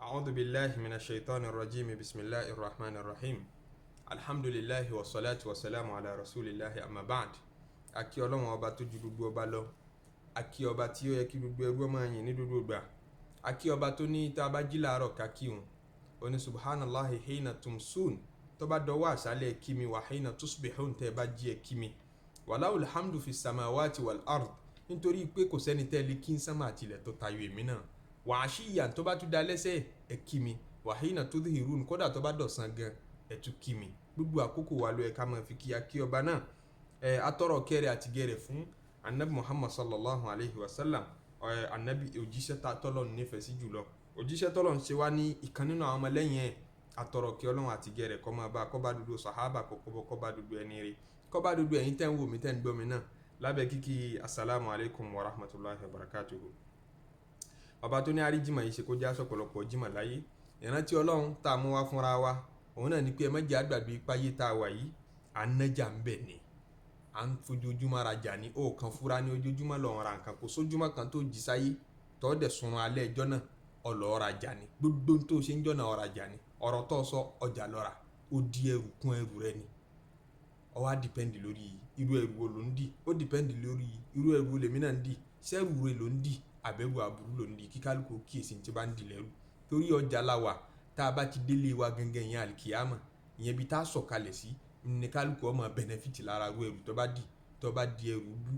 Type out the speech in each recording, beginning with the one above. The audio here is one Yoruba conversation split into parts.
أعوذ بالله من الشيطان الرجيم بسم الله الرحمن الرحيم الحمد لله والصلاة والسلام على رسول الله أما بعد akí Ọlọ́run ọba tó ju gbogbo ọba lọ, akí ọba tí ó yẹ kí gbogbo ẹrú máa yìn ní gbogbo ìgbà, akí ọba tó ní tá a bá jí láàárọ̀ ká kí òun, ó ní subhanallahi hina tumsun, tó bá dọwọ́ àṣálẹ́ kí mi, wa hina tusbihun tẹ́ bá jí ẹ kí mi, walahul hamdu fi samawati wal ard, nítorí pé kò sẹ́ni tẹ́ lè kí ń sánmà àtìlẹ̀ tó tayọ èmi náà, wa ashiyan tó bá tún da lẹ́sẹ̀ ẹ kí mi, wa hina tudhirun kódà tó bá dọ̀sán gan ẹ tún kí mi. Gbogbo àkókò wa ló yẹ ká máa fi kí akí ọba náà. Atọrọ kẹrẹ àti gẹrẹ fún anabi Muhammad sallallahu alayhi wa sallam, anabi òjíṣẹ́ tọ́lọ́run nífẹ̀ẹ́ sí jùlọ, òjíṣẹ́ tọ́lọ́run ṣe wá ní ìkan nínú àwọn ọmọlẹ́yìn ẹ̀. Atọrọ kí Ọlọ́run àti gẹrẹ kó máa bá, kó bá dúdú sàhábà, kó bá dúdú ẹni rẹ̀, kó bá dúdú ẹ̀yin tẹ́ ń wò mí tẹ́ ń gbọ́ mi náà lábẹ́ kíkí assalamu alaykum wa rahmatullahi wa barakatuhu. Ọba tó ní àríjìmọ̀ yìí ṣe kó já sọ̀pọ̀lọpọ̀ jìmọ̀ láyé. Ìrántí Ọlọ́run tá a mú wá fúnra wa òun náà ni pé ẹ má jẹ́ àgbàgbé páyé tá a wà yìí à ń nájà ń bẹ̀ ni, à ń fojoojúmọ́ rajà ní òòkan fúra ní ojoojúmọ́ lọ́ọ́ ra nǹkan, kò sójúmọ́ kan tó jí sáyé tọ́ dẹ̀ sunrun alẹ́ ẹjọ́ náà ọlọ́ọ̀ rajà ni, gbogbo tó ṣe ń jọ́nà ọ̀rajà ni, ọ̀rọ̀ tó sọ ọjà lọ́ra, ó di ẹrù kún ẹrù rẹ ni. Ó wá dìpẹ́ndì lórí irú ẹrù wo ló ń dì, ó dìpẹ́ndì lórí irú ẹrù wo lèmi náà ń dì, sẹ́rù rẹ ló ń dì àbẹ̀wò àbúrú ló ń dì, kíkálukú kíyèsí tí bá ń dì lẹ́rù. Torí ọjà la wà, tá a bá ti délé wa gangan ìyẹn àlìkìyámà, ìyẹn bí tá a sọ̀kalẹ̀ sí ní kálukú ọmọ bẹnẹfìtì lára irú ẹrù tó bá dì. Tó bá di ẹrù bú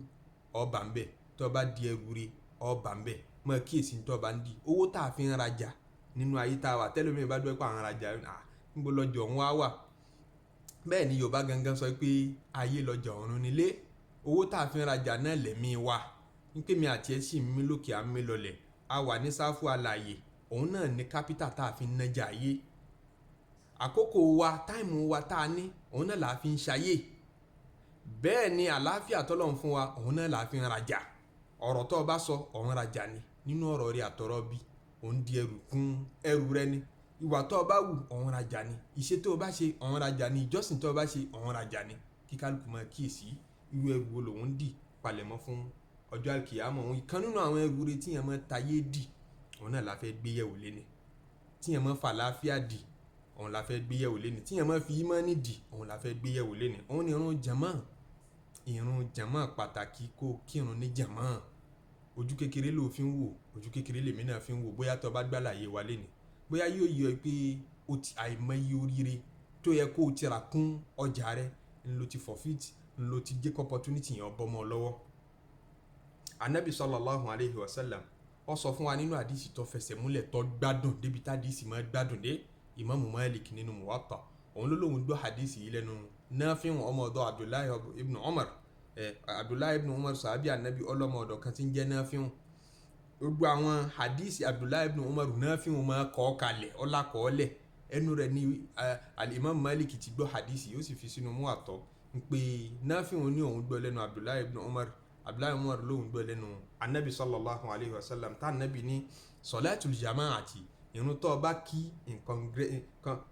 ọba ń bẹ, tó bá di ẹrù re ọba ń bẹ, mọ kíyèsí tó bá ń di. Owó tá a fi ń rajà nínú ayé tá a wà, tẹ́lẹ̀mí bá dúró pé àwọn rajà níbo lọ́jọ́ òun wá wà. Bẹ́ẹ̀ ni Yorùbá gangan sọ pé ayé lọ́jọ́ ọ̀run nílé. Owó tá a fi ń rajà náà lẹ̀mí wa, ní pé mi àti ẹ sì ń mí lókè à ń mí lọlẹ̀, a wà ní sáfù alààyè, òun náà ní kápítà tá a fi ń nájà ayé. Àkókò wa, táìmù wa tá a ní, òun náà là á fi ń ṣayé. Bẹ́ẹ̀ ni àlàáfíà tọ́lọ́run fún wa, òun náà là á fi ń rajà. Ọ̀rọ̀ tó bá sọ òun rajà ni, nínú ọ̀rọ̀ rẹ̀ àtọ̀rọ̀ bí òun di ẹrù kún ẹrù rẹ ni. Ìwà tó bá wù òun rajà ni, iṣẹ́ tó bá ṣe òun rajà ni, ìjọsìn tó bá ṣe òun rajà ni. Kí kálukú máa kíyèsí irú ẹrù wo lòun dì palẹ̀mọ́ fún ọjọ́ àlìkìyámà. Òun ìkan nínú àwọn ẹrù rẹ̀ tí yẹn máa tayé dì, òun náà la fẹ́ gbé yẹ̀wò léni. Tí yẹn máa fàlàáfíà dì, òun la fẹ́ gbé yẹ̀wò léni. Tí yẹn máa fi ìmánì dì, òun la fẹ́ gbé yẹ̀wò léni. Òun ni ìrun jàmáà. Ìrun jàmáà pàtàkì, kó kírun ní jàmáà. Ojú kékeré ló fi ń wò, ojú kékeré lèmi náà fi ń wò. Bóyá tó bá gbàlàyé wa léni, bóyá yóò yọ pé o ti àìmọye oríire tó yẹ kó o ti rà kún ọjà rẹ ńlọ ti forfeit, ńlọ ti jẹ́ opportunity yẹn bọ́ mọ́ lọ́wọ́. Anabi sallallahu alayhi wa sallam ó sọ fún wa nínú àdìsí tó fẹsẹ̀ múlẹ̀ tó gbádùn débi tá àdìsí máa gbádùn dé. Imamu Malik nínú Muwatta, òun ló lóun gbọ́ àdìsí yìí lẹ́nu Nafi'u ọmọ ọ̀dọ̀ Abdullahi ibn Umar. Abdullahi ibn Umar sàábì Anabi ọlọ́mọ ọ̀dọ̀ kan tí ń jẹ́ Nafi'u. Gbogbo àwọn àdìsí Abdullahi ibn Umar Nafi'u máa kọ́ kalẹ̀, ọlá kọ́ lẹ̀. Ẹnu rẹ̀ ni al-Imam Malik ti gbọ́ àdìsí, yóò sì fi sínú Muwatta pé Nafi'u ní òun gbọ́ lẹ́nu Abdullahi ibn Umar. Abdullahi Umar lóhun gbọ́ lẹ́nu Anabi sallallahu alayhi wa sallam, tá Anabi ní salatul jama'ati, irun tó bá kí in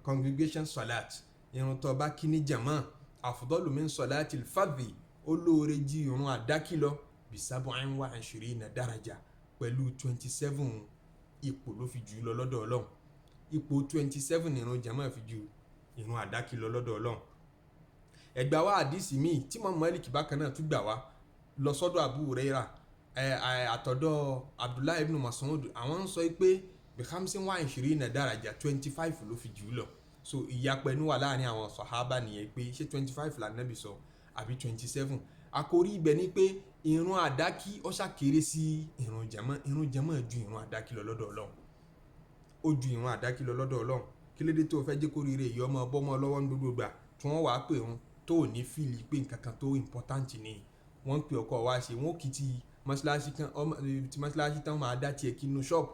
congregation salat, irun tó bá kí ní jama, afdalu min salatil fadhi, olóore jí irun àdákí lọ bi 27 daraja, pẹ̀lú 27 ipò ló fi jù lọ lọ́dọ̀ Ọlọ́run. Ipò 27 irun jama fi jù irun àdákí lọ lọ́dọ̀ Ọlọ́run. Ẹgbà wa àdìsí míì tí Imam Malik bákan náà tún gbà wá lọ sọ́dọ̀ Abu Hurairah àtọ̀dọ̀ Abdullahi ibn Mas'ud, àwọn ń sọ pé bi 25 daraja 25 ló fi jù lọ. So ìyapẹ̀nu wà láàrin àwọn sàhábà nìyẹn pé ṣé 25 la Nábì sọ àbí 27. Àkórí ibẹ̀ ni pé irun àdákí ó ṣàkéré sí irun jama. Irun jama ju irun àdákí lọ lọ́dọ̀ Ọlọ́run, ó ju irun àdákí lọ lọ́dọ̀ Ọlọ́run. Kí ló dé tó fẹ́ jẹ́ kó rire yìí ọmọ bọ́mọ lọ́wọ́ ní gbogbo ìgbà tí wọ́n wàá pè wọn tó ní fíìlì pé nǹkan kan tó important ni wọ́n ń pè ọkọ̀ wá ṣe, wọ́n kì í ti mọ́ṣáláṣí kan, ti mọ́ṣáláṣí tán máa dá tiẹ̀ kí nínú ṣọ́ọ̀bù,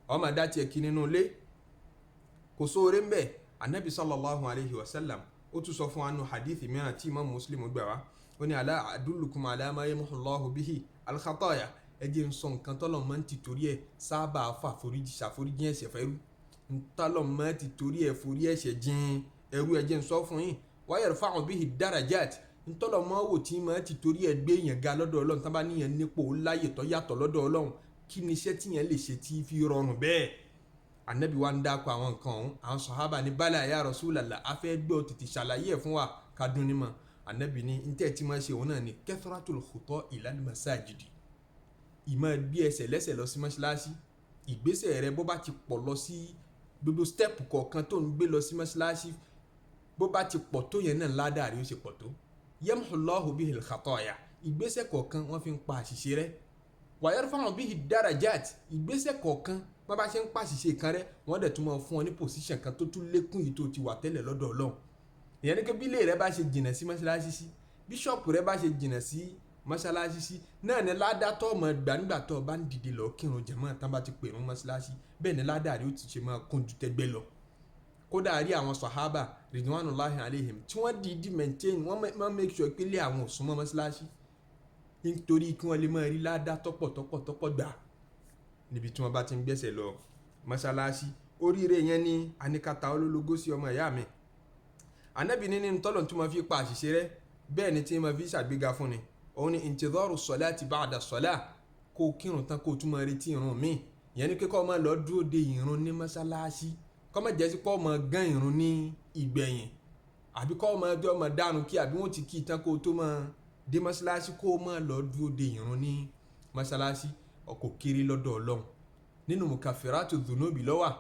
ó máa dá tiẹ̀ kí nínú ilé. Kò sóore ń bẹ̀. Anabi sallallahu alayhi wa sallam ó tún sọ fún wa nínú hadithi mìíràn tí Imam Muslim gbà wá, ó ní ala adullukum ala ma yamhu Allahu bihi al-khataya, ẹ jẹ́ ń sọ nǹkan tọ́lọ̀ máa ń ti torí ẹ̀ sábà ṣàforíjì ẹ̀ṣẹ̀ fẹ́rú, tọ́lọ̀ máa ń ti torí ẹ̀ forí ẹ̀ṣẹ̀ jìn ẹrú, ẹ jẹ́ ń sọ fún yín wa yarfa'u bihi darajat, ntọ́lọ̀ máa wò tí máa ti torí ẹ̀ gbé yẹn ga lọ́dọ̀ Ọlọ́run, tán bá níyẹn nípò láyè tó yàtọ̀ lọ́dọ̀ Ọlọ́run. Kí ni iṣẹ́ tí yẹn lè ṣe tí fi rọrùn bẹ́ẹ̀? Ànábì wa ń dákọ̀ àwọn nǹkan ọ̀hún, àwọn sàhábà ní bala ya Rasulallah afẹ́ gbọ́ tètè ṣàlàyé ẹ̀ fún wa ká dún ní mọ̀. Ànábì ní ntẹ́ tí máa ṣe òun náà ni kathratul khuta ilal masajidi, ìmọ̀ gbé ẹsẹ̀ lẹ́sẹ̀ lọ sí mọ́ṣáláṣí. Ìgbésẹ̀ rẹ bó bá ti pọ̀ lọ sí gbogbo step kọ̀ọ̀kan tó ń gbé lọ sí mọ́ṣáláṣí, bó bá ti pọ̀ tó yẹn náà ládàá rí ó ṣe pọ̀ tó. Yamhullahu bihil khataya, ìgbésẹ̀ kọ̀ọ̀kan wọ́n fi ń pa àṣìṣe rẹ́. Wa yarfa'u bihi darajat, ìgbésẹ̀ kọ̀ọ̀kan wọ́n bá ṣe ń pa àṣìṣe kan rẹ́, wọ́n dẹ̀ tún máa fún ọ ní position kan tó tún lékún yìí tó ti wà tẹ́lẹ̀ lọ́dọ̀ Ọlọ́run. Ìyẹn ni pé bí ilé rẹ bá ṣe jìnnà sí mọ́ṣáláṣí sí, bí ṣọ́ọ̀pù rẹ bá ṣe jìnnà sí mọ́ṣáláṣí sí, náà ni ládàá tó máa gbà nígbà tó bá ń dìde lọ kírun jàmáà tán bá ti pè rún mọ́ṣáláṣí, bẹ́ẹ̀ ni ládàá rí ó ti ṣe máa kún ju tẹgbẹ́ lọ. Kódà rí àwọn sàhábà ridwanullahi alaihim tí wọ́n dìídì maintain, wọ́n make sure pé ilé àwọn ò súnmọ́ mọ́ṣáláṣí nítorí kí wọ́n lè máa rí ládàá tọ́pọ̀ gbà níbi tí wọ́n bá ti ń gbẹ́sẹ̀ lọ mọ́ṣáláṣí. Oríire yẹn ni àníkàtà olólogó sí ọmọ ìyá mi. Ànábì ní nínú tọ́lọ̀ tí wọ́n fi pa àṣìṣe rẹ́, bẹ́ẹ̀ ni tí wọ́n fi ṣàgbéga fún ni. Òun ni intidharu salati ba'da salah, kó kírun tán kó tún máa retí ìrun míì. Ìyẹn ni pé kó máa lọ dúró de ìrun ní mọ́ṣáláṣí, kó máa jẹ́ sí kó máa gán ìrun ní ìgbẹ̀yìn, àbí kó máa jọ máa dànù kí àbí wọ́n ti kí tán kó tó máa dé mọ́ṣáláṣí, kó máa lọ dúró de ìrun ní mọ́ṣáláṣí. Kò kéré lọ́dọ̀ Ọlọ́run. Nínú mukaffiratu dhunubi ló wà.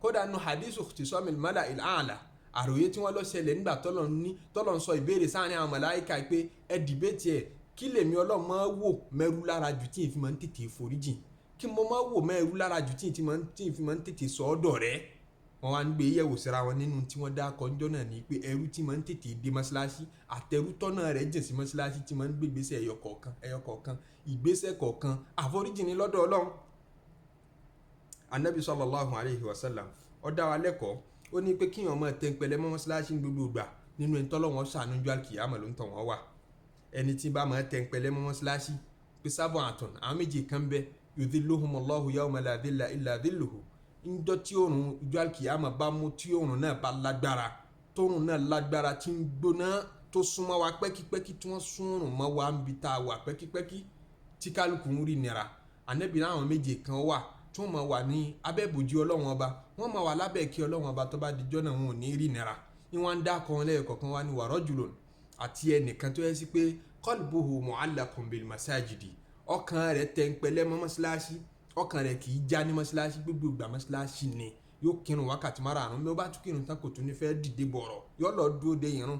Kódà nínú hadithu ikhtisamil mala'il a'la, àròyé tí wọ́n lọ ṣẹlẹ̀ nígbà tọ́lọ̀ ń sọ ìbéèrè sáàrin àwọn màláíkà pé ẹ dìbẹ́tì ẹ̀, kí lèmi Ọlọ́run máa wò mẹ́rú lára jù tí ìfi máa ń tètè foríjì, kí mo máa wò mẹ́rú lára jù tí ìfi máa ń tètè sọ ọ́dọ̀ rẹ̀. Wọ́n wá ń gbé yẹ̀wò síra wọn nínú tí wọ́n dá kọjọ́ náà ní pé ẹrú tí máa ń tètè dé mọ́ṣáláṣí àtẹrú tọ́nà rẹ̀ jìn sí mọ́ṣáláṣí tí máa ń gbé ìgbésẹ̀ ẹyọ kọ̀ọ̀kan ìgbésẹ̀ kọ̀ọ̀kan àforíjì ní lọ́dọ̀ Ọlọ́run. Ànábì sallallahu alayhi wa sallam ó dá wa lẹ́kọ̀ọ́, ó ní pé kíyàn máa tẹ̀pẹ̀lẹ́ mọ́ mọ́ṣáláṣí ní gbogbo ìgbà, nínú ẹni tọ́lọ́run ṣàánú ju àlùkìyámà ló ń tọ̀ wọ́n wà. Ẹni tí bá máa tẹ̀pẹ̀lẹ́ mọ́ mọ́ṣáláṣí pé sábọ̀ àtọ̀n àwọn méjì kan bẹ yudhilluhumullahu yawma la dhilla illa dhilluhu. Ńjọ́ tí òòrùn ìjọ àlùkìyámà bá mú, tí òòrùn náà bá lágbára, tóòrùn náà lágbára tí ń gbóná tó súnmọ́ wa pẹ́kípẹ́kí, tí wọ́n súnrùn mọ́ wa ń bi tá a wà pẹ́kípẹ́kí tí kálukú ń rí nira. Ànábì náà àwọn méjì kan wà tí wọ́n máa wà ní abẹ́ bòjú Ọlọ́run ọba, wọ́n máa wà lábẹ́ kí Ọlọ́run ọba tó bá dijọ́ náà wọn ò ní rí nira. Ní wọ́n ń dá kan lẹ́ẹ̀kọ̀ọ̀kan wá ní wa rajulun, àti ẹnìkan tó yẹ sí pé qalbuhu mu'allaqun bil masajidi, ọkàn rẹ̀ tẹ̀pẹ̀lẹ́ mọ́ mọ́ṣáláṣí, ọkàn rẹ̀ kì í já ní mọ́ṣáláṣí, gbogbo ìgbà mọ́ṣáláṣí ni yóò kírun wákàtí márààrún, bí ó bá tún kírun tán kò tún ní fẹ́ dìde bọ̀rọ̀, yóò lọ dúró de ìrun.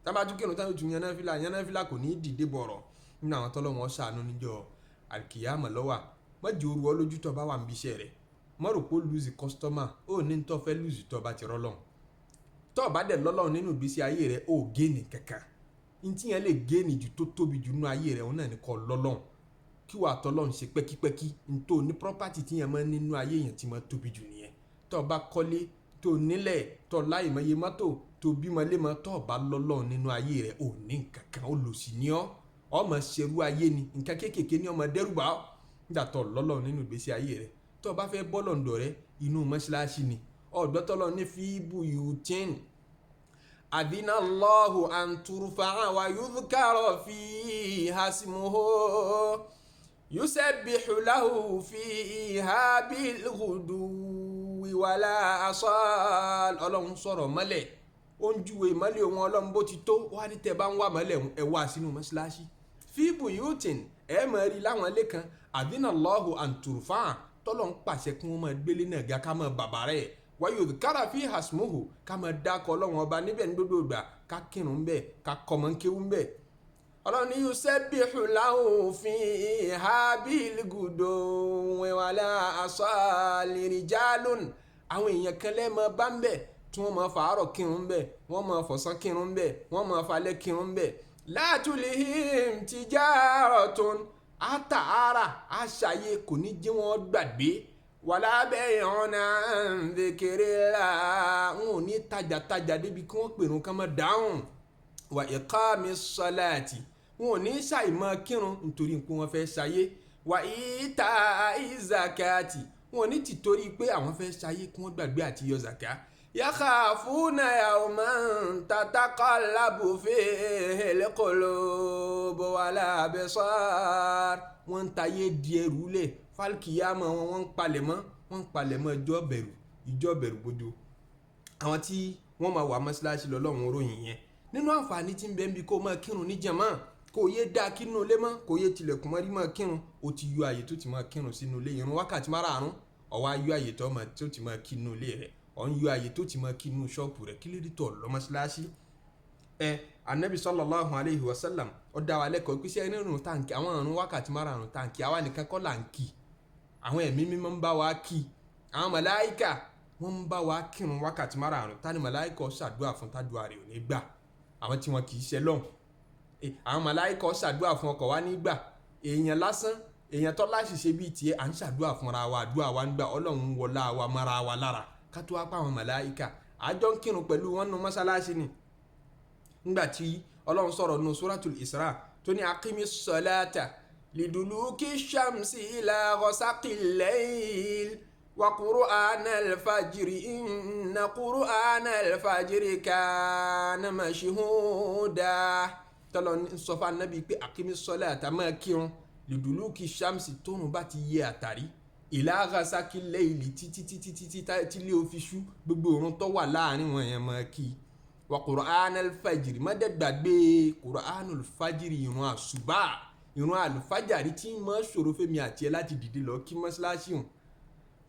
Tá bá tún kírun tán yóò tún yan náfìlà kò ní dìde bọ̀rọ̀. Nínú àwọn tọ́lọ́run ṣàánú níjọ́ àlùkìyámà ló wà. Má jẹ́ oru ọ lójú tó bá wà níbi iṣẹ́ rẹ̀, má rò pé ó lùzì kọ́sítọ́mà, ó ní tó fẹ́ lùzì tó bá ti rọ́lọ́run. Tó bá dẹ̀ lọ́lọ́run nínú ìgbésí ayé rẹ̀, ó géènì kankan. Ntí yẹn lè géènì jù tó tóbi jù nínú ayé rẹ̀, òun náà ní kó lọ́lọ́run, kí wàá tọ́lọ́run ṣe pẹ́kípẹ́kí. Ntó ní property tí yẹn máa ń nínú ayé yẹn ti máa tóbi jù nìyẹn. Tó bá kọ́lé, tó nílẹ̀, tó láì mọye mọ́tò, tó bímọ lémọ, tó bá lọ́lọ́run nínú ayé rẹ̀, ò ní nǹkankan, ó lò sí ní ọ́. Ọmọ ṣerú ayé ni, nǹkan kéékèèké ní ọmọ dẹ́rùbà ọ́ nígbà tó lọ́lọ́run nínú ìgbésí ayé rẹ̀. Tó bá fẹ́ bọ́lọ̀ ǹdọ̀ rẹ̀, inú mọ́ṣáláṣí ni. Ọ̀dọ́tọ́lọ́ ní fi buyutin adinallahu an turfa'a wa yudhkara fiha ismuhu yusabbihu lahu fiha bil ghuduwi wala asal. Ọlọ́run sọ̀rọ̀ mọ́lẹ̀, ó ń júwe mọ́lẹ̀ òun Ọlọ́run bó ti tó, wá ní tẹ́ bá ń wá mọ́lẹ̀ ẹ wá sínú mọ́ṣáláṣí. Fi buyutin, ẹ máa rí láwọn ilé kan adinallahu an turfa'a, tọ́lọ̀ ń pàṣẹ kí wọ́n máa gbélé náà ga ká máa bàbá rẹ̀. Wa yudhkara fiha ismuhu, ká máa dákọ̀ Ọlọ́run ọba níbẹ̀ ní gbogbo ìgbà, ká kírun bẹ́ẹ̀, ká kọ́mọ kéwú bẹ́ẹ̀. Ọlọ́run ní yusabbihu lahu fiha bil guduwi wala asali rijalun. Àwọn èèyàn kan lẹ́ẹ̀mọ́ bá ń bẹ̀ tí wọ́n máa fàárọ̀ kírun bẹ́ẹ̀, wọ́n máa fọ̀sán kírun bẹ́ẹ̀, wọ́n máa falẹ̀ kírun bẹ́ẹ̀. La tulihim tijaratun, àtàárà àṣàyè kò ní jẹ́ wọ́n gbàgbé. Wala bay'un an dhikrillah, wọn ò ní tajàtajà débi kí wọ́n pèrún ká má dáhùn. Wa iqamis salati, wọn ò ní ṣàìmọ̀ kírun nítorí pé wọ́n fẹ́ ṣayé. Wa ita'iz zakati, wọn ò ní tìtorí pé àwọn fẹ́ ṣayé kí wọ́n gbàgbé àti yọ zaka. Yakhafuna yawman tataqallabu fihil qulubu wal absar, wọ́n ń tayé di ẹrù lẹ̀ fálkìyámọ̀ wọn, wọ́n ń palẹ̀mọ́ ẹjọ́ bẹ̀rù ìjọ bẹ̀rù bojo. Àwọn tí wọ́n máa wà mọ́sálásí lọ́lọ́run ròyìn yẹn. Nínú àǹfààní tí ń bẹ níbi kó máa kírun ní jàmá, kó yé dá kínú ilé mọ́, kó yé tilẹ̀kùn mọ́rí máa kírun, ó ti yọ àyè tó ti máa kírun sínú ilé. Ìrun wákàtí márààrún ó wá yọ àyè tó ti máa kí nínú ilé rẹ̀, ó ń yọ àyè tó ti máa kí nínú ṣọ́ọ̀pù rẹ̀. Kí ló dé tó lọ mọ́sálásí? Anabi sallallahu alayhi wa sallam ó dá wa lẹ́kọ̀ọ́ pé ṣé nínú táǹkì àwọn ìrun wákàtí márààrún táǹkì àwa nìkan kọ́ là ń kí, àwọn ẹ̀mí mímọ́ ń bá wa kí, àwọn màláíkà wọ́n ń bá wa kírun wákàtí márààrún. Tani màláíkà ó ṣàdúrà fún tádùá rẹ̀ ò ní gbà? Àwọn tí wọn kì í ṣe lọ́hùn. Àwọn màláíkà ó ṣàdúrà fún ọkọ̀ wa ní gbà. Èèyàn lásán, èèyàn tó láṣìṣe bíi tiẹ̀ à ń ṣàdúrà fúnra wa, àdúrà wa ń gbà. Ọlọ́run wọlá wa mọ́ra wa lára ká tó wá pa àwọn màláíkà. Àjọ ń kírun pẹ̀lú wọn nínú mọ́sálásí ni. Nígbà tí Ọlọ́run sọ̀rọ̀ nínú Suratul Isra tó ní aqimis salata liduluki shamsi ila ghasaqil layl wa qur'anal fajri inna qur'anal fajri kana mashhuda. Tọ́lọ́ sọ fún Ànábì pé aqimis salata máa kírun liduluki shamsi tóun bá ti yẹ àtàrí ila ghasaqil layl títí tí lé ó fi ṣú, gbogbo òrùn tó wà láàrin wọn yẹn máa kí. Wa qur'anal fajri má dẹ̀ gbàgbé qur'anul fajri, ìrun àsùbá, ìrun àlùfájàrí tí mọ́ ṣòro fẹ́mi àti ẹ láti dìde lọ kí mọ́sálásí hùn.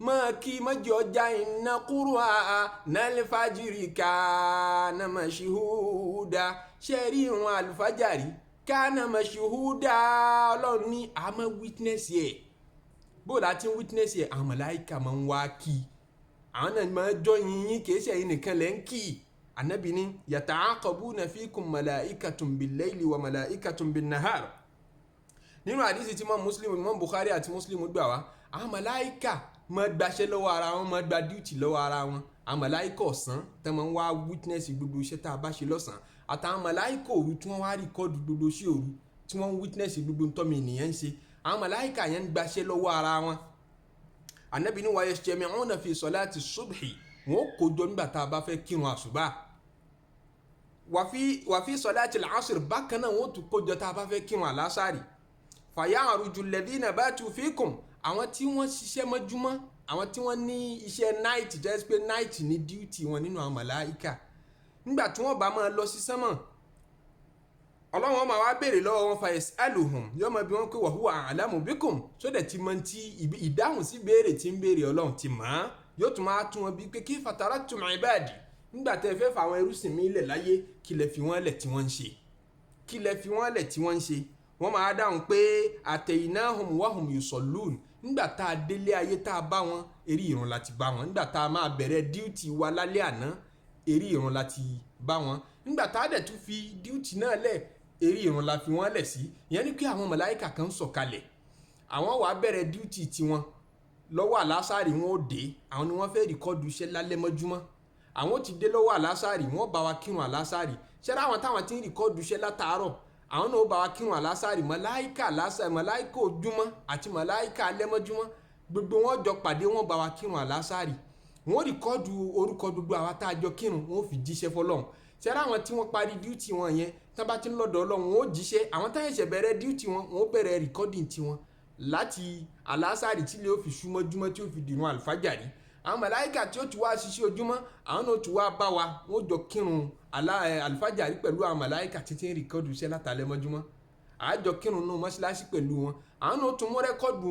Mọ́ kí mọ́jì ọjà inna qur'anal fajri kana mashhuda. Ṣé rí ìrun àlùfájàrí kana mashhuda? Ọlọ́run ní a máa witness ẹ̀. Bó láti witness ẹ̀, àwọn màláíkà máa ń wá kí. Àwọn náà máa jọ yín kìí ṣe ẹ̀yin nìkan lẹ́ ń kí. Ànábì ní yata'aqabuna fikum malaikatun bil-layli wa malaikatun bin-nahar. Nínú àdísì tí Imam Bukhari àti Muslim gbà wá, àwọn màláíkà máa gbaṣẹ́ lọ́wọ́ ara wọn, máa gba duty lọ́wọ́ ara wọn. Àwọn màláíkà ọ̀sán tẹ́ máa ń wá witness gbogbo iṣẹ́ tá a bá ṣe lọ́sàn-án, àtàwọn màláíkà òru tí wọ́n wá rìkọ́dù gbogbo sí òru tí wọ́n witness gbogbo ntọ́mi ènìyàn ń ṣe. Àwọn màláíkà yẹn ń gbaṣẹ́ lọ́wọ́ ara wọn. Ànábì ní wa yajtami'una fi salati subhi, wọn kó jọ nígbà tá a bá fẹ́ kírun àsùbá. Wàfí salati al-asr bákan náà wọ́n tún kójọ tá a bá fẹ́ kírun àlásàrì. Faya'ruju alladhina batu fikum, àwọn tí wọ́n ṣiṣẹ́ mọ́júmọ́, àwọn tí wọ́n ní iṣẹ́ night, jẹ́ pé night ní duty wọn nínú àwọn màláíkà. Nígbà tí wọ́n bá máa lọ sí sánmọ̀, Ọlọ́run máa wá béèrè lọ́wọ́ wọn fa yas'aluhum, yóò máa bi wọ́n pé wa huwa a'lamu bikum, sódẹ̀ tí mọ̀ tí ìdáhùn sí béèrè tí ń béèrè Ọlọ́run ti mọ̀. Yóò tún máa tún wọn bí pé kayfa taraktum ibadi, nígbà tẹ́ fẹ́ fà àwọn ẹrúsìn mi lẹ̀ láyé, kí lẹ fi wọ́n lẹ̀ tí wọ́n ń ṣe, kí lẹ fi wọ́n lẹ̀ tí wọ́n ń ṣe. Wọ́n máa dáhùn pé ataynahum wa hum yusallun, nígbà tá a délé ayé tá a bá wọn, eré ìrun láti bá wọn. Nígbà tá a máa bẹ̀rẹ̀ díùtì wa lálẹ́ àná, eré ìrun láti bá wọn. Nígbà tá a dẹ̀ tún fi díùtì náà lẹ̀, eré ìrun la fi wọ́n lẹ̀ sí. Ìyẹn ni pé àwọn màláíkà kan sọ̀kalẹ̀, àwọn wàá bẹ̀rẹ̀ díùtì tiwọn lọ́wọ́ àlásàrì, wọn ò dé, àwọn ni wọ́n fẹ́ rìkọ́dù iṣẹ́ lálẹ́ mọ́júmọ́. Àwọn ti dé lọ́wọ́ àlásàrì, wọ́n bá wa kírun àlásàrì. Ṣẹ́ra àwọn táwọn ti ń rìkọ́dù iṣẹ́ látàárọ̀, àwọn náà bá wa kírun àlásàrì. Màláíkà ojúmọ́ àti màláíkà alẹ́mọ́júmọ́, gbogbo wọn jọ pàdé, wọn bá wa kírun àlásàrì. Wọ́n rìkọ́dù orúkọ gbogbo àwa tá a jọ kírun, wọ́n fi jíṣẹ́ fọ́lọ́run. Ṣẹ́ra àwọn tí wọ́n parí díùtì wọn yẹn, tí wọ́n bá ti ń lọ́dọ̀ Ọlọ́run, wọ́n ó jíṣẹ́. Àwọn táyà ṣẹ̀ bẹ̀rẹ̀ díùtì wọn, wọ́n ó bẹ̀rẹ̀ rìkọ́dìn tiwọn láti àlásàrì tí lè ó fi ṣú mọ́júmọ́ tí ó fi dìrun àlùfájàrí. Àwọn màláíkà tí ó ti wá ṣiṣẹ́ ojúmọ́, àwọn náà ti wá bá wa, wọ́n jọ kírun àlùfájàrí pẹ̀lú àwọn màláíkà títí ń rìkọ́dù iṣẹ́ látàlẹ́ mọ́júmọ́. Àjọ kírun nínú mọ́ṣáláṣí pẹ̀lú wọn. Àwọn náà tún mú rẹ́kọ́dù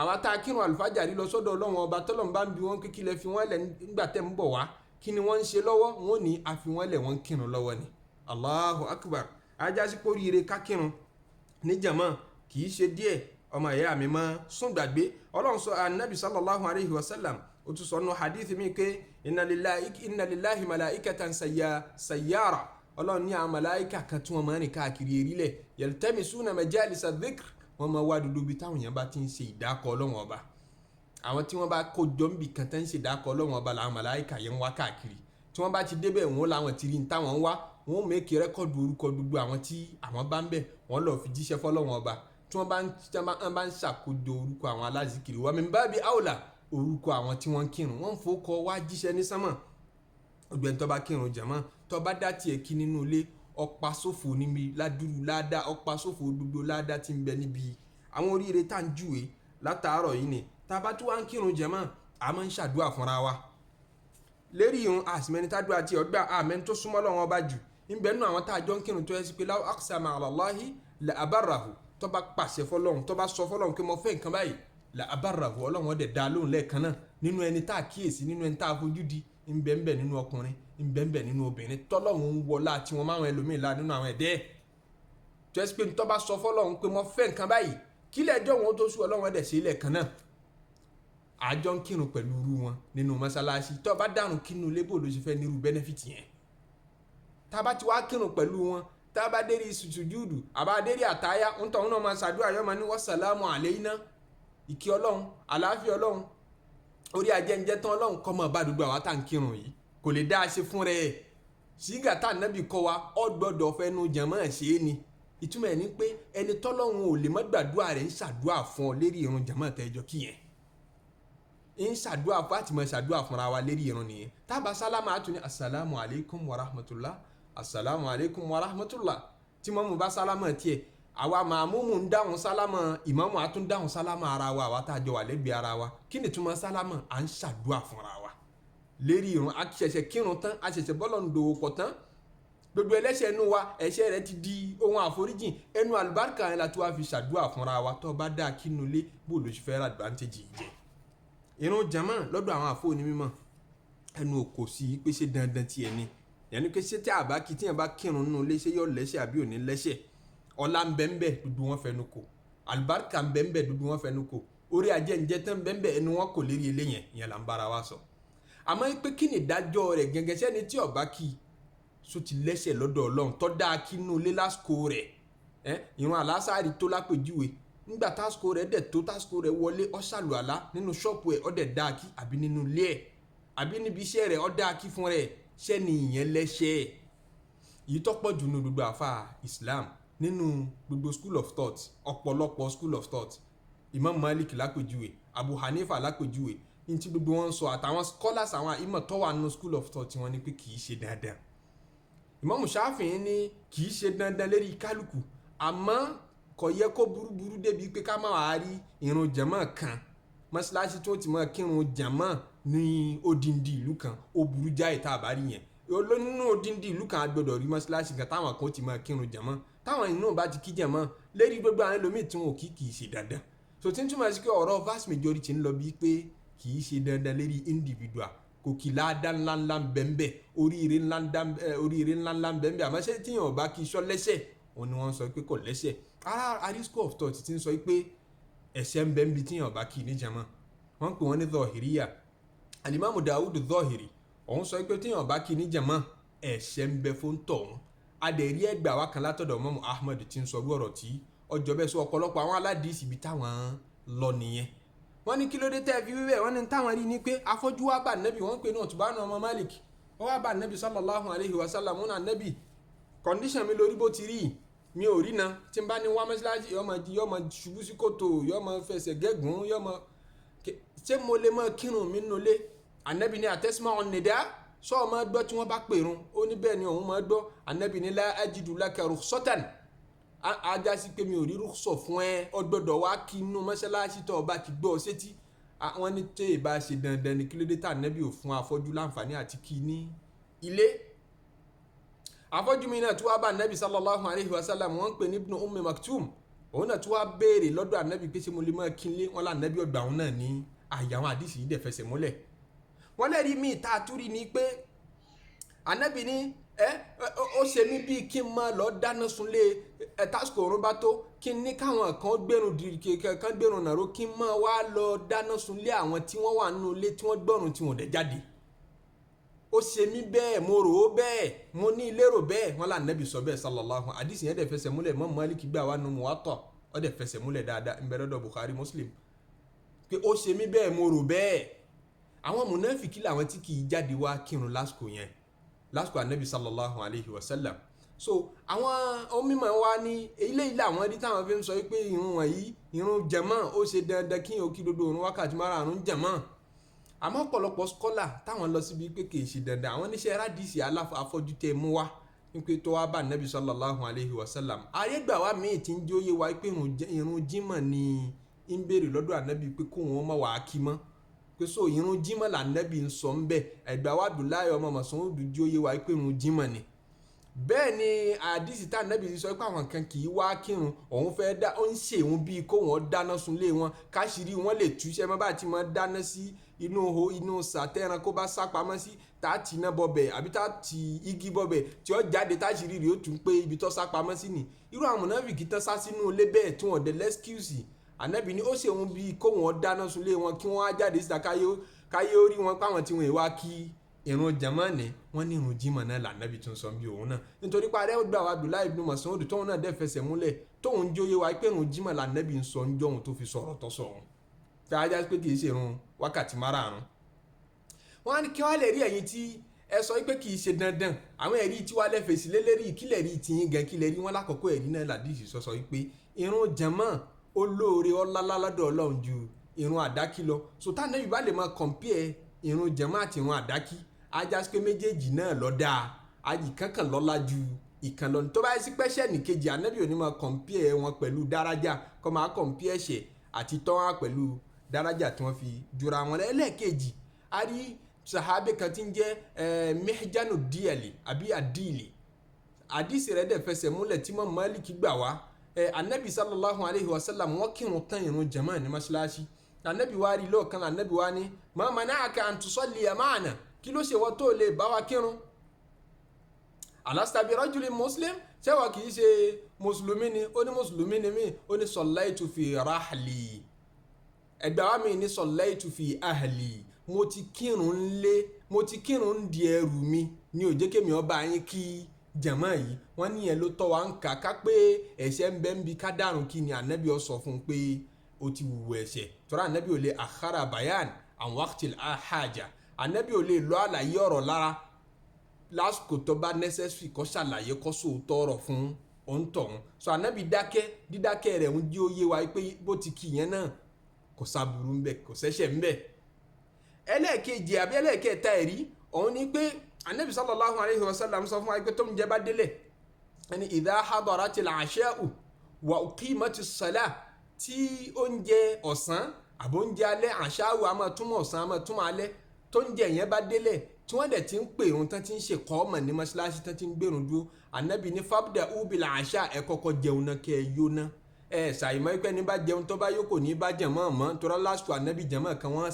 àwọn tá a kírun àlùfájàrí lọ sọ́dọ̀ Ọlọ́run ọba. Tọ́lọ́run bá ń bi wọ́n kí lẹ fi wọ́n lẹ̀ nígbà tẹ́ ń bọ̀ wá, kí ni wọ́n ń ṣe lọ́wọ́, wọ́n ní a fi wọ́n lẹ̀, wọ́n ń kírun lọ́wọ́ ni. Allahu akbar. Ajásí pé oríire ká kírun ní jàmá kì í ṣe díẹ̀, ọmọ ìyá mi mọ́ sún gbàgbé. Ọlọ́run sọ Ànábì sallallahu alayhi wa sallam, ó tún sọ nínú hadith mi pé inna lillahi malaikatan sayyara. Ọlọ́run ní àwọn màláíkà kan tí wọ́n máa ń rìn káàkiri erílẹ̀, yaltamisuna majalisa dhikr, wọ́n máa wá dúdú bí táwọn èèyàn bá ti ń ṣe ìdákọ̀ Ọlọ́run ọba. Àwọn tí wọ́n bá kó jọ níbi kan tán ń ṣe ìdákọ̀ Ọlọ́run ọba làwọn màláíkà yẹn ń wá káàkiri. Tí wọ́n bá ti débẹ̀, wọ́n làwọn ti rí ní táwọn ń wá, wọ́n mẹ́kì rẹ́kọ̀dù orúkọ gbogbo àwọn tí àwọn bá ń bẹ̀, wọ́n lọ fi jíṣẹ́ fọ́lọ́run ọba. Tí wọ́n bá ń ṣàkójọ orúkọ àwọn alázìkiri, wa min babi aula orúkọ àwọn tí wọ́n ń kírun, wọ́n ń fowókọ wá jíṣẹ́ ní sánmọ̀. Ọgbẹ́ni tó bá kírun jàmá, tó bá dá tiẹ̀ kí nínú ilé, ọ̀pá sófò níbi ládùúrú ládá, ọ̀pá sófò gbogbo ládá tí ń bẹ níbi àwọn oríire tá ń júwe látàárọ̀ yìí ni. Tá bá tún wá ń kírun jàmá, a máa ń ṣàdúrà fúnra wa. lérí ìrun àsìmẹ́ni tádùá tí ọgbà àmẹ́ni tó súnmọ́ Ọlọ́run ọba jù níbẹ̀ nínú àwọn tá a jọ ń kírun tó yẹ sí pé láwọ́ aqsama ala Allahi la abarahu tó bá pàṣẹ fọlọ́run tó bá sọ fọlọ́run pé mo fẹ́ nǹkan báyìí la abarahu Ọlọ́run ọdẹ dá lóhùn lẹ́ẹ̀kan náà nínú ẹni tá a kíyèsí nínú ẹni tá a fojú di ńbẹ́ńbẹ́ nínú ọkùnrin ńbẹ́ńbẹ́ nínú obìnrin tọ́lọ́run ń wọlá tí wọ́n máa ń ẹlòmíì la nínú àwọn ẹ̀dẹ́ tó yẹ sí pé tó bá sọ fọlọ́run pé mo fẹ́ nǹkan báyìí kílẹ̀ ẹjọ́ wọn tó sùn Ọlọ́run ọdẹ sí lẹ́ẹ̀kan náà àjọ ń kírun pẹ̀lú irú wọn nínú mọ́sálásí tó bá dànù kínú lébò ló ṣe fẹ́ nírú bẹ́nẹ́fìtì yẹn tá a bá ti wá kírun pẹ̀lú wọn tá a bá dérí sùjúdù àbá dérí àtáyá ń tọ̀ náà máa ṣàdúrà yọ́ máa ní wassalamu alayna ìkí Ọlọ́run àlàáfíà Ọlọ́run orí ajẹ́njẹ́ tán Ọlọ́run kọ́ mọ́ bá dùgbò àwọn tá à ń kírun yìí kò lè dá a ṣe fún rẹ̀ sígà tá ànábì kọ́ wa ọ́ gbọ́dọ̀ fẹ́nu jàmọ́ ṣe é ni ìtumọ̀ ẹ̀ ní pé ẹni tọ́lọ́run ò lè mọ́ gbàdúrà rẹ̀ ń ṣàdúrà fún ọ lérí ìrun jàmọ́ tẹ́jọ́ kíyẹn ń ṣàdúrà fún àtìmọ̀ ṣàdúrà fúnra wa lérí ìrun nìyẹn tábà sálámà á tún ní assalamu alaikum wa rahmatullah assalamu alaikum wa rahmatullah tí mọ́mù bá sálámà tiẹ̀ àwa màmúmù ń dáhùn sálámà ìmámù á tún dáhùn sálámà ara wa àwa tá a jọ wà lẹ́gbẹ̀ẹ́ ara wa kí ni túmọ̀ sálámà à ń ṣàdúrà fúnra wa lérí ìrun a ṣẹ̀ṣẹ̀ kírun tán a ṣẹ̀ṣẹ̀ bọ́lọ̀ ń dòwò pọ̀ tán gbogbo ẹlẹ́ṣẹ̀ inú wa ẹ̀ṣẹ̀ rẹ̀ ti di ohun àforíjìn ẹnu àlùbáríkà yẹn la tó wá fi ṣàdúrà fúnra wa tó bá dáa kínú lé bó ló ṣe fẹ́ ra advantage yìí jẹ ìrun jàmá lọ́dọ̀ àwọn àfọ onímọ̀ ẹnu òkò sí pé ṣé dandan tiẹ̀ ni yẹnu pé ṣé tí a bá kí tíyẹn bá kírun nínú ilé ṣé yóò lẹ́ṣẹ̀ àbí ò ní lẹ́ṣẹ̀ ọlá ń bẹ́ńbẹ́ dúdú wọn fẹnu kò àlùbáríkà ń bẹ́ńbẹ́ dúdú wọn fẹnu kò orí ajẹ́njẹ́ tán bẹ́ńbẹ́ ẹnu wọn kò lérí eléyẹn ìyẹn là ń bára wa sọ àmọ́ pé kí ni ìdájọ́ rẹ̀ gẹ́gẹ́ sẹ́ni tí ó bá kí so ti lẹ́ṣẹ̀ lọ́dọ̀ Ọlọ́run tó dáa kí nínú ilé lásìkò rẹ̀ ìrun àlásàrì tó lápèjúwe nígbà tásìkò rẹ̀ dẹ̀ tó tásìkò rẹ̀ wọlé ó ṣàlùwàlá nínú ṣọ́ọ̀pù ẹ̀ ó dẹ̀ dáa kí àbí nínú ilé ẹ̀ àbí níbi iṣẹ́ rẹ̀ ó dáa kí fún rẹ̀ ṣẹ́ni ìyẹn lẹ́ṣẹ̀ yìí tó pọ̀ jù nínú gbogbo àfa Islam nínú gbogbo school of thought ọ̀pọ̀lọpọ̀ school of thought Imam Malik lápèjúwe Abu Hanifa lápèjúwe ní ti gbogbo wọn sọ àtàwọn scholars àwọn ìmọ̀ tó wà nínú school of thought wọn ni pé kì í ṣe dandan Imam Shafi'i ní kì í ṣe dandan lérí kálukú àmọ́ kò yẹ kó burúburú débi pé ká má wàá rí ìrun jàmá kan mọ́ṣáláṣí tó ti máa kírun jàmá ní odindi ìlú kan ó burú jáì tá a bá rí yẹn olónínú odindi ìlú kan a gbọdọ̀ rí mọ́ṣáláṣí kan táwọn kan ti máa kírun jàmá táwọn inú bá ti kí jàmá lérí gbogbo àwọn ẹlòmíì tí wọn ò kì í ṣe dandan so tí n túmọ̀ sí pé ọ̀rọ̀ vast majority ń lọ bíi pé kì í ṣe dandan lérí individual kò kì láàdá ńláńlá bẹ́ẹ̀ oríire ńláńlá bẹ́ẹ̀ àmọ́ ṣé tíyàn ò bá kí iṣọ́ lẹ́sẹ̀ òun ni wọ́n sọ pé kò lẹ́sẹ̀ ara school of thought ti ń sọ pé ẹ̀ṣẹ̀ ń bẹ níbi tíyàn bá kí ní jàmá wọ́n pè wọ́n ní zọ̀hìríyà alimamu Dawud zọ̀hìrí òun sọ pé tíyàn bá kí ní jàmá ẹ̀ṣẹ̀ ń bẹ fún tọ̀hún adẹ̀rí ẹgbà wa kan látọ̀dọ̀ mọ́mú Ahmad ti ń sọ ọ̀rọ̀ tí ọjọ́ bẹ́ẹ̀ sọ ọ̀pọ̀lọpọ̀ àwọn aládìsí ibi táwọn lọ nìyẹn wọ́n ní kí ló dé tẹ́ fi wíwẹ̀ wọ́n ní táwọn rí ni pé afọ́jú wa bá nẹ́bì wọ́n pè ní Utbanu ọmọ Malik wọ́n wá bá nẹ́bì sallallahu alayhi wa sallam wọn náà nẹ́bì condition mi lórí bó ti rí mi ò rí na tí n bá ní wá mọ́ṣáláṣí yọ́mọ ṣubú sí kòtò yọ́mọ fẹsẹ̀ gẹ́gùn yọ́mọ ṣé mo lè mọ kírun mi nulẹ̀ ànẹ́bì ní àtẹ́símọ́ ọ̀nìdá sọ ọmọ gbọ́ tí wọ́n bá pèrún ó ní bẹ́ẹ̀ ni òun máa gbọ́ ànẹ́bì ní la ajidu laka rukhsatan ajá sí pé mi ò rí rúkṣọ̀ fún ẹ ọgbọ́dọ̀ wá kí inú mọ́ṣáláṣí tó ọba ti gbọ́ sétí àwọn ní tẹ́ ẹ bá ṣe dandan ní kí ló dé tà nẹ́bí ò fún afọ́jú láǹfààní àti kí ní ilé afọ́jú mi náà tí wàá bá nẹ́bí sallallahu alayhi wa sallam wọ́n ń pè ní ibnu ummi maktum òun náà tí wàá béèrè lọ́dọ̀ ànẹ́bí pé ṣé mo lè máa kí ilé wọn lànẹ́bí ọgbà òun náà ní àyàwọn àdìsí yìí dẹ̀ fẹsẹ̀ múlẹ̀ wọ́n lẹ́rìí mi ìta àtúrí ni pé ànẹ́bí ní ó ṣe mí bíi kí n máa lọ dáná sunlé tásìkò òrùn bá tó kí n ní káwọn kan gbẹrun nàró kí n máa wá lọ dáná sunlé àwọn tí wọ́n wà nínú ilé tí wọ́n gbọ́rùn tí wọ́n dẹ̀ jáde ó ṣe mí bẹ́ẹ̀ mo rò ó bẹ́ẹ̀ mo ní lérò bẹ́ẹ̀ wọ́n là nẹ́bí sọ bẹ́ẹ̀ sallallahu àdìsí yẹn dẹ̀ fẹsẹ̀ múlẹ̀ mọ́ Malik gbà wá nu Muwatta ó dẹ̀ fẹsẹ̀ múlẹ̀ dáadáa ń bẹ lọ́dọ̀ Bukhari Muslim pé ó ṣe mí bẹ́ẹ̀ mo rò bẹ́ẹ̀ àwọn mùnáfìkí làwọn tí kì í jáde wá kírun lásìkò yẹn lásìkò ànábì sallallahu alayhi wa sallam so àwọn onímọ̀ wa ní ilé àwọn rí táwọn fi ń sọ pé irun wọ̀nyí irun jàmá ó ṣe dandan kí o kí dodo òrùn wákàtí márùn-ún jàmá àmọ́ ọ̀pọ̀lọpọ̀ skọ́là táwọn lọ síbi pé kì í ṣe dandan àwọn oníṣẹ́ rádìsì afọ́jú tẹ mú wá wípé tó wá bá ànábì sallallahu alayhi wa sallam ayégbà wa míì ti ń jóye wa pé irun jímọ̀ ni ń béèrè lọ́dọ̀ ànábì pé kóun ó má wàá kí mọ́ pé so irun jímọ̀ lànàbì ń sọ ń bẹ̀ ẹ̀gbà wa Abdullahi ọmọ Mas'ud jí ó yé wa pé irun jímọ̀ ni. bẹ́ẹ̀ ni àdìsí tá ànábì sọ pé àwọn kan kì í wá kírun òun fẹ́ dá ó ń ṣe òun bíi kó wọn dáná sunlé wọn káṣírí wọn lè túṣẹ́ mọ́ bá ti mọ́ dáná sí inú sàtẹ́ran kó bá sá pamọ́ sí tá a ti iná bọbẹ̀ àbí tá a ti igi bọbẹ̀ tí ó jáde táṣírí rí ó tún pé ibi tó sá pamọ́ sí ni irú àwọn mùnáfíkì tán sá sínú ilé bẹ́ẹ̀ tí wọ́n dẹ̀ lẹ́skíùsì ànábì ni ó ṣe òun bíi kó wọn dáná sunlé wọn kí wọ́n á jáde síta káyé ó rí wọn páwọn tí wọ́n wá kí ìrun jamani wọn ní ìrun jímọ̀ náà lànàbì tún sọ bí òun náà nítorí pé ààrẹ gbà wá Abdullahi ibn Mas'ud tóun náà dẹ́ fẹsẹ̀ múlẹ̀ tóun jóye wa pé ìrun jímọ̀ lànàbì ń sọ ń jọ̀hún tó fi sọ̀rọ̀ tó sọ̀hún tí a já pé kì í ṣe ìrun wákàtí márààrún. wọn á ní kí wọn lè rí ẹ̀yin tí ẹ sọ pé kì í ṣe dandan àwọn ẹ̀rí tí wàá lẹ́fẹ̀ẹ́sì lélẹ́rìí kílẹ̀ rí tiyín gan kílẹ̀ rí wọn lákòókò ẹ̀rí náà làdíṣì sọ pé ìrun jàmá olóore ọláláládọ̀ Ọlọ́run ju ìrun àdákí lọ so tá ànábì bá lè máa compare ìrun jàmá àti ìrun àdákí ajásípé méjèèjì náà lọ dáa ayì kankan lọ́lá ju ìkan lọ tó bá yẹ sí pẹ́ṣẹ́ nìkejì ànábì ò ní máa compare wọn pẹ̀lú dárájà kọ́ máa compare ẹ̀ṣẹ̀ àti tọ́wọ́n pẹ̀lú dárájà tí wọ́n fi jura wọn lẹ́ẹ̀kejì a rí sahabe kan tí ń jẹ́ Mihjanu díẹ̀lì àbí àdìlì àdìsí rẹ̀ dẹ̀ fẹsẹ̀ múlẹ̀ tí mọ́ Málíkì gbà wá ànábì sallallahu alayhi wa sallam wọ́n kírun tán ìrun jàmá ní mọ́ṣáláṣí ànábì wá rí lọ́ọ̀kan ànábì wá ní ma mana'aka an tusalliya ma'ana kí ló ṣe wọ́n tó lè bá wa kírun alasta bi rajulin muslim ṣé wọ́n kì í ṣe mùsùlùmí ni ó ní mùsùlùmí ni mí ó ní sallaitu fi rahli ẹgbẹ́ wa mi ní sallaitu fi ahli mo ti kírun di ẹrù mi ní òjé kémi ọba yín kí jàmá yìí wọ́n níyẹn ló tọ́ wa ń kà ká pé ẹ̀ṣẹ̀ ń bẹ ń bi ká dàrún kí ni ànábì ó sọ fún un pé ó ti wùwù ẹ̀ṣẹ̀ tọ́ra ànábì ò lè akhara bayan an waqtil haja ànábì ò lè lọ àlàyé ọ̀rọ̀ lára lásìkò tó bá necessary kó ṣàlàyé kó sòótọ́ ọ̀rọ̀ fún òǹtọ̀hún so ànábì dídákẹ́ rẹ̀ ń jí ó yé wa pé bó ti kì yẹn náà kò sábùrú ń bẹ kò sẹ́ṣẹ̀ ń bẹ. ẹlẹ́ẹ̀kejì àbí ẹlẹ́ẹ̀kẹta ẹ̀rí òun ni pé ànábì sallallahu alayhi wa sallam sọ fún wa pé tó ń jẹ bá délẹ̀ ẹni idha hadaratil asha'u wa uqimatis salah tí oúnjẹ ọ̀sán àbóúnjẹ alẹ́ àṣàwò àmọ́ túmọ̀ ọ̀sán àmọ́ túmọ̀ alẹ́ tó ń jẹ yẹn bá délẹ̀ tí wọ́n dẹ̀ ti ń pèrún tán ti ń ṣe kọ́ ọmọ ní mọ́ṣáláṣí tán ti ń gbèrún dúró ànábì ní fabda ubil àṣà ẹ̀ kọ́kọ́ jẹun náà kẹ́ ẹ yó ná ẹ ṣàìmọ́ ikú ẹni bá jẹun tó bá yó kò ní bá jẹ̀mọ́ mọ́ torí lásìkò ànábì jẹ̀mọ́ kan wọ́n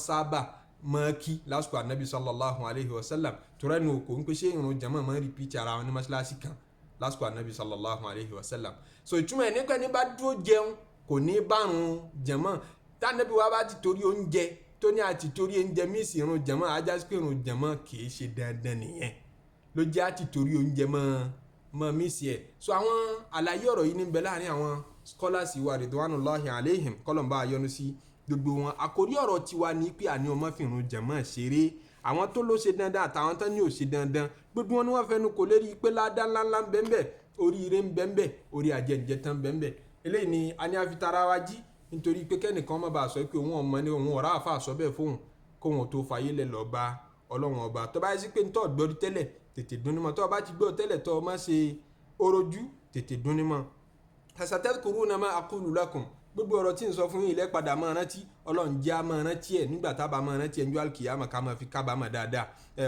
sábà mọ́ kí lásìkò ànábì sallallahu alayhi wa sallam torí ẹnu òkò ń pèsè ìrun jẹ̀mọ́ mọ́ repeat ara wọn ní mọ́ṣáláṣí kan lásìkò ànábì sallallahu alayhi wa sallam so ìtumọ̀ ẹ̀ nípa ẹni bá dúró jẹun kò ní bárun jẹ̀mọ́ tánàbí wa bá ti torí oúnjẹ tó ní àti torí oúnjẹ míìsì irun jẹ̀mọ́ ajá sí pé irun jẹ̀mọ́ kìí ṣe dandan nìyẹn ló jẹ́ àti torí oúnjẹ mọ́ míìsì ẹ̀ so àwọn àlàyé ọ̀rọ̀ yìí níbẹ̀ láàrin àwọn scholars wa ridwanullahi alayhim kọ́lọ̀mbà ayọ́nu sí gbogbo wọn àkórí ọ̀rọ̀ tiwa ní pé àní ọmọ fi irun jẹ̀mọ́ ṣeré àwọn tó ló ṣe dandan àtàwọn tó ní ò ṣe dandan gbogbo wọn ni wọ́n fẹnu kò lérí pé ládá ńláńlá ń bẹ́ẹ̀ oríire ń bẹ́ẹ̀ orí àjẹjẹ tán bẹ́ẹ̀ eléyìí ni a ní àfitara wa jí nítorí pé kẹ́nìkan má bàa sọ pé òun ọmọ ní òun ọ̀rá àfa sọ bẹ́ẹ̀ fóun kó wọn tó fàyè lẹ̀ lọ́ọ́ bá ọlọ́run ọba tó bá yẹ sí pé ń tọ́ gbọ́dú tẹ́lẹ̀ tètè dúnnímọ̀ tó bá ti gbọ́ tẹ́lẹ̀ tó má ṣe orojú tètè dúnnímọ̀ fasatadhkuruna ma aqulu lakum gbogbo ọ̀rọ̀ tí ń sọ fún yín ilẹ̀ padà máa rántí ọlọ́run já máa rántí ẹ̀ nígbà tá a bá máa rántí ẹ̀ ń jọ alkiyama ká máa fi kábàámọ̀ dáadáa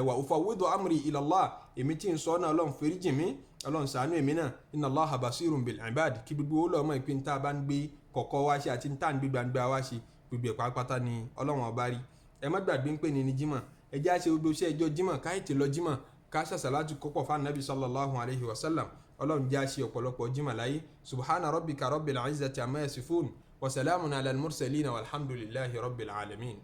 wa ufawwidu amri ila Allah èmi tí ń sọ náà ọlọ́run foríjì mí ọlọ́run ṣàánú èmi náà inna Allaha basirun bil ibad kí gbogbo ó lọ́ọ́ mọ̀ ìpín tá a bá ń gbé kọ̀kọ́ wá ṣe àti tá à ń gbé gbangba wá ṣe gbogbo ẹ̀ pátá ni ọlọ́run ọba rí ẹ má gbàgbé ń pè ní jímọ̀ ẹ jẹ́ àṣẹ gbogbo iṣẹ́ ìjọ jímọ̀ káyìtì lọ jímọ̀ ká ṣàṣàlátù kọ́pọ̀ fún anabi sallallahu alayhi wa sallam ọlọ́run jẹ́ àṣẹ ọ̀pọ̀lọpọ̀ jímọ̀ láyé subhana rabbika rabbil izzati amma yasifun wa salamun ala al-mursalin walhamdulillahi rabbil alamin.